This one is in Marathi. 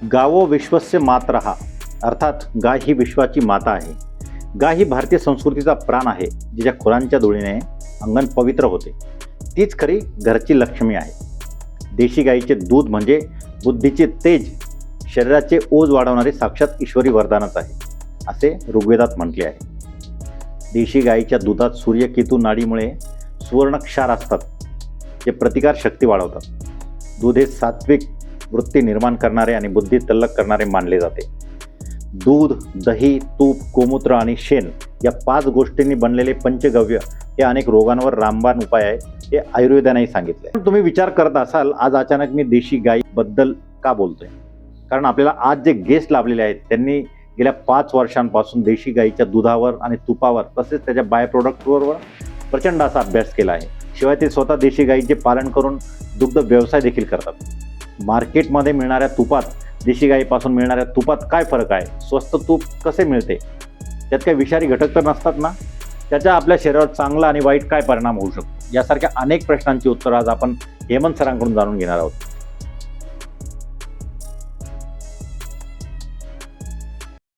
गावो विश्वस्य मातरहा, अर्थात गाय ही विश्वाची माता आहे. गाय ही भारतीय संस्कृतीचा प्राण आहे, जिच्या खुरांच्या धुळीने अंगण पवित्र होते. तीच खरी घरची लक्ष्मी आहे. देशी गायीचे दूध म्हणजे बुद्धीचे तेज, शरीराचे ओज वाढवणारे साक्षात ईश्वरी वरदानच आहे, असे ऋग्वेदात म्हटले आहे. देशी गायीच्या दुधात सूर्यकेतू नाडीमुळे सुवर्ण क्षार असतात, जे प्रतिकार शक्ती वाढवतात. दूध हे सात्विक वृत्ती निर्माण करणारे आणि बुद्धी तल्लख करणारे मानले जाते. दूध, दही, तूप, गोमूत्र आणि शेण या 5 गोष्टींनी बनलेले पंचगव्य हे अनेक रोगांवर रामबाण उपाय आहे, हे आयुर्वेदानेही सांगितले. तुम्ही विचार करत असाल, आज अचानक मी देशी गायीबद्दल का बोलतोय? कारण आपल्याला आज जे गेस्ट लाभलेले आहेत त्यांनी गेल्या 5 वर्षांपासून देशी गायीच्या दुधावर आणि तुपावर तसेच त्याच्या बाय प्रोडक्टवर प्रचंड असा अभ्यास केला आहे. शिवाय ते स्वतः देशी गायीचे पालन करून दुग्ध व्यवसाय देखील करतात. मार्केटमध्ये मिळणाऱ्या तुपात देशी गायीपासून मिळणाऱ्या तुपात काय फरक आहे? स्वस्त तूप कसे मिळते? त्यात काही विषारी घटक तर नसतात ना? त्याचा आपल्या शरीरावर चांगला आणि वाईट काय परिणाम होऊ शकतो? यासारख्या अनेक प्रश्नांची उत्तरं आज आपण हेमंत सरांकडून जाणून घेणार आहोत.